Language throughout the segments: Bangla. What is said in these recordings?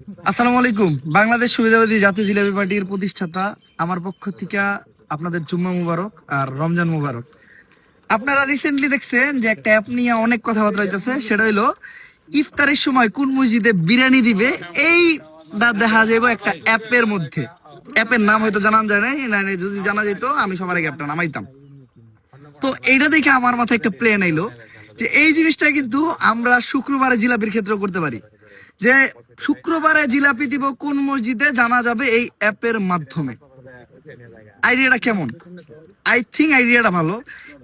আসসালামু আলাইকুম। বাংলাদেশ সুবিধাবাদী জাতীয় জিলাপি পার্টির প্রতিষ্ঠাতা আমার পক্ষ থেকে আপনাদের জুম্মা মুবারক আর রমজান মুবারক। আপনারা রিসেন্টলি দেখছেন যে একটা অ্যাপ নিয়ে অনেক কথাবার্তা হইতেছে, সেটা হইলো ইফতারের সময় কোন মসজিদে বিরিয়ানি দিবে। এই দেখা যাবে একটা অ্যাপের মধ্যে। অ্যাপের নাম হয়তো জানা যায় না, যদি জানা যেত আমি সবার আগে অ্যাপটা নামাইতাম। তো এইটা দেখে আমার মাথায় একটা প্ল্যান আইলো যে এই জিনিসটা কিন্তু আমরা শুক্রবারে জিলাপির ক্ষেত্রেও করতে পারি। যে শুক্রবারে জিলাপি দিব কোন মসজিদে জানা যাবে এই অ্যাপের মাধ্যমে। আইডিয়াটা কেমন? আই থিঙ্ক আইডিয়াটা ভালো।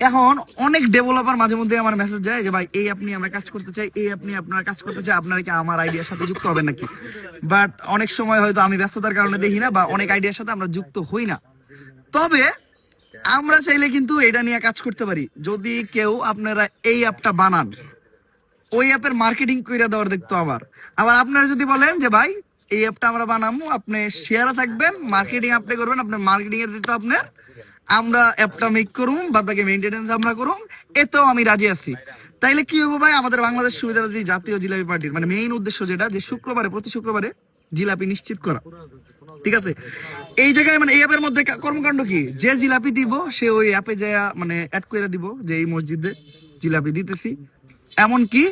এখন অনেক ডেভেলপার মাঝে মধ্যে আমার মেসেজ যায় যে ভাই এই আপনি আমরা কাজ করতে চাই, এই আপনি আপনারা কাজ করতে চাই, আপনারা কি আমার আইডিয়ার সাথে যুক্ত হবেন নাকি? বাট অনেক সময় হয়তো আমি ব্যস্ততার কারণে দেখি না, বা অনেক আইডিয়ার সাথে আমরা যুক্ত হই না। তবে আমরা চাইলে কিন্তু এটা নিয়ে কাজ করতে পারি। যদি কেউ আপনারা এই অ্যাপটা বানান, ওই অ্যাপের মার্কেটিং করে দেওয়ার দেখতো। আবার আবার আপনারা যদি বলেন যে ভাই এই অ্যাপটা আমরা বানাবো, আপনি শেয়ারে থাকবেন, মার্কেটিং আপনি করবেন, আপনার মার্কেটিং এর দিতে আপনার, আমরা অ্যাপটা মেক করুম, বাদ বাকি মেইনটেনেন্স আমরা করুম, এতেও আমি রাজি আছি। তাইলে কি হবো ভাই, আমাদের বাংলাদেশ সুবিধাবাদী জাতীয় জিলাপি পার্টির মানে মেইন উদ্দেশ্য যেটা, যে শুক্রবারে প্রতি শুক্রবারে জিলাপি নিশ্চিত করা। ঠিক আছে, এই জায়গায় মানে এই অ্যাপের মধ্যে কর্মকাণ্ড কি, যে জিলাপি দিব সে ওই অ্যাপে যায় মানে অ্যাড করে দিব যে এই মসজিদে জিলাপি দিতেছি। এমনকি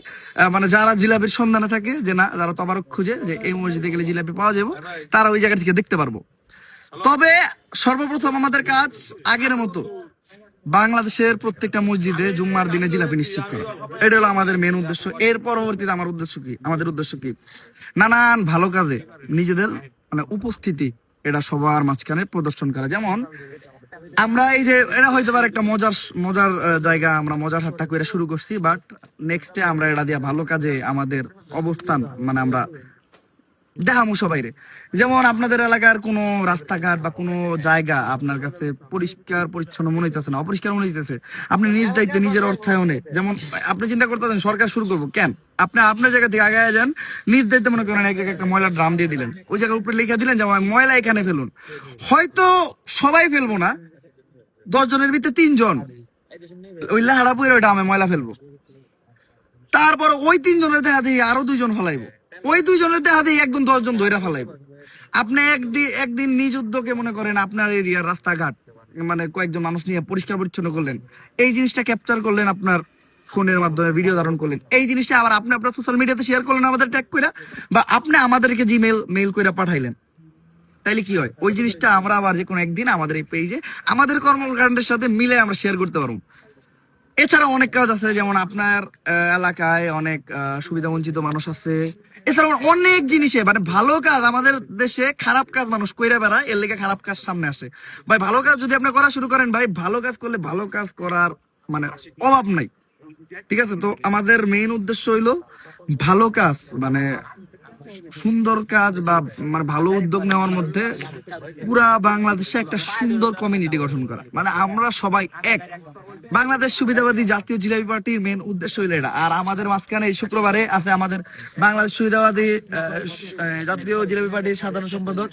মানে যারা জিলাপির সন্ধানে থাকে, যে না যারা তবারক খুঁজে যে এই মসজিদে গেলে জিলাপি পাওয়া যাবে, তারা ওই জায়গা থেকে দেখতে পারবো। তবে সর্বপ্রথম আমাদের কাজ আগের মতো বাংলাদেশের প্রত্যেকটা মসজিদে জুম্মার দিনে জিলাপি নিশ্চিত করা। এটা হলো আমাদের মেন উদ্দেশ্য। এর পরবর্তীতে আমাদের উদ্দেশ্য কি, নানান ভালো কাজে নিজেদের মানে উপস্থিতি এটা সবার মাঝখানে প্রদর্শন করা। যেমন আমরা এই যে এটা হয়তো পারে একটা মজার মজার জায়গা, আমরা মজার ঠাট্টা করে শুরু করছি, বাট নেক্সটে আমরা এটা দিয়া ভালো কাজে আমাদের অবস্থান মানে আমরা দেখামু সবাইরে। যেমন আপনাদের এলাকার কোনো রাস্তাঘাট বা কোনো জায়গা আপনার কাছে পরিষ্কার পরিচ্ছন্ন মনে হইতেছে না, অপরিষ্কার মনে হইতেছে, আপনি নিজ দায়িত্বে নিজের অর্থায়নে, যেমন আপনি চিন্তা করতেছেন সরকার শুরু করবো কেন, আপনি আপনার জায়গা থেকে আগে যান, নিজ দায়িত্বে মনে করেন এক একটা ময়লার ড্রাম দিয়ে দিলেন, ওই জায়গার উপরে লিখে দিলেন যে ময়লা এখানে ফেলুন। হয়তো সবাই ফেলবো না, 10 জনের ভিতরে 3 জন ওই লাহাড়া পুরো ড্রামে ময়লা ফেলবো। তারপর ওই 3 জনের দেখা দিয়ে আরো 2 জন ফেলাইবো, ওই 2 জনের দেখা দিয়ে একদম 10 জন ধইরা ফেলাইবো। আপনি একদিন নিজ উদ্যোগে মনে করেন আপনার এরিয়ার রাস্তাঘাট মানে কয়েকজন মানুষ নিয়ে পরিষ্কার পরিচ্ছন্ন করলেন, এই জিনিসটা ক্যাপচার করলেন আপনার ফোনের মাধ্যমে, ভিডিও ধারণ করলেন, এই জিনিসটা আবার আপনি আপনার সোশ্যাল মিডিয়াতে শেয়ার করলেন আমাদের ট্যাগ করে, বা আপনি আমাদেরকে মেইল করে পাঠাইলেন। তাইলে কি হয়, ওই জিনিসটা আমরা আবার যে কোনো একদিন আমাদের এই পেজে আমাদের কর্মকাণ্ডের সাথে মিলে আমরা শেয়ার করতে পারবো। এছাড়া অনেক কাজ আছে, যেমন আপনার এলাকায় অনেক সুবিধা বঞ্চিত মানুষ আছে। এছাড়া অনেক জিনিসে মানে ভালো কাজ, আমাদের দেশে খারাপ কাজ মানুষ কইরা বেড়ায়, এর লেগে খারাপ কাজ সামনে আসে। ভাই ভালো কাজ যদি আপনি করা শুরু করেন, ভাই ভালো কাজ করলে ভালো কাজ করার মানে অভাব নাই। ঠিক আছে, তো আমাদের মেইন উদ্দেশ্য হইলো ভালো কাজ মানে সুন্দর কাজ বা মানে ভালো উদ্যোগ নেওয়ার মধ্যে পুরা বাংলাদেশে একটা সুন্দর কমিউনিটি গঠন করা। মানে আমরা সবাই এক, বাংলাদেশ সুবিধাবাদী জাতীয় জিলাপি পার্টির মেন উদ্দেশ্য হইল এটা। আর আমাদের মাঝখানে এই শুক্রবারে আছে আমাদের বাংলাদেশ সুবিধাবাদী জাতীয় জিলাপি পার্টির সাধারণ সম্পাদক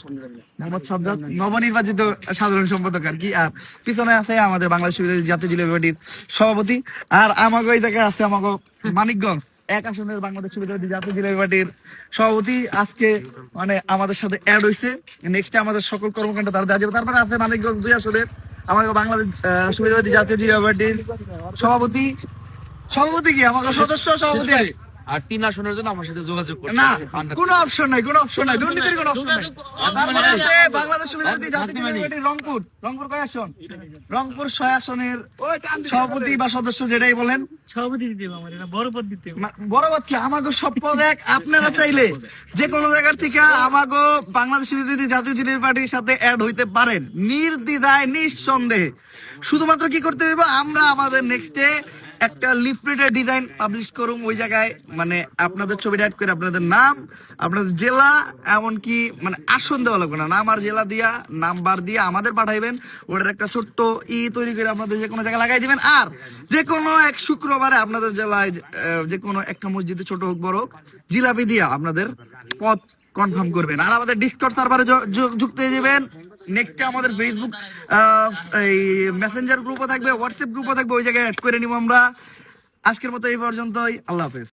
মোহাম্মদ সাজ্জাদ, নবনির্বাচিত সাধারণ সম্পাদক আর কি। আর পিছনে আছে আমাদের বাংলাদেশ সুবিধাবাদী জাতীয় জিলাপি পার্টির সভাপতি। আর আমাকে এই জায়গায় আছে আমাকে মানিকগঞ্জ 1 আসনের বাংলাদেশ সুবিধাবাদী জাতীয় জিলাপি পার্টির সভাপতি আজকে মানে আমাদের সাথে অ্যাড হয়েছে। নেক্সটে আমাদের সকল কর্মকাণ্ড তারা দেওয়া যাবে। তারপরে আছে মানিকগঞ্জ 2 আসনের আমাদের বাংলাদেশ সুবিধাবাদী জাতীয় জিলাপি পার্টির সভাপতি কি আমাকে সদস্য সভাপতি আর 3 আসনের জন্য আমার সাথে যোগাযোগ করতে না, কোনো অপশন নাই, দুর্নীতির কোনো অপশন নাই। তারপরে আছে বাংলাদেশ সুবিধাবাদী জাতীয় জিলাপি পার্টির রংপুর কয় আসন, রংপুর 6 আসনের সভাপতি বা সদস্য যেটাই বলেন, সভাপতি দিতে হবে আমার, এটা বড় পদ দিতে হবে। বড় বাত কি, আমাকে সব পদ এক। আপনারা চাইলে যে কোনো জায়গার থেকে আমাকে বাংলাদেশ সুবিধাবাদী জাতীয় জিলাপি পার্টির সাথে অ্যাড হইতে পারেন নির্দ্বিধায় নিঃসন্দেহে। শুধুমাত্র কি করতে হইব, আমরা আমাদের নেক্সটে একটা লিফলেটের ডিজাইন পাবলিশ করুম, ওই জায়গায় মানে আপনাদের ছবিটা অ্যাড করে আপনাদের নাম, আপনাদের জেলা, এমনকি মানে আসন দেওয়া লাগবে না, নাম আর জেলা দিয়া নাম্বার দিয়ে আমাদের পাঠাইবেন। ওটার একটা ছোট্ট তৈরি করে আপনাদের যে কোনো জায়গায় লাগাই দিবেন। আর যে কোনো এক শুক্রবারে আপনাদের জেলায় যে কোনো একটা মসজিদে ছোট হোক বড় হোক জিলাপি দিয়া আপনাদের পদ কনফার্ম করবেন। আর আমাদের ডিসকর্ড সার্ভারে যুক্ত হয়ে যাবেন। নেক্সট আমাদের ফেসবুক এই মেসেঞ্জার গ্রুপও থাকবে, হোয়াটসঅ্যাপ গ্রুপও থাকবে, ওই জায়গায় অ্যাড করে নিব আমরা। আজকের মতো এই পর্যন্তই, আল্লাহ হাফেজ।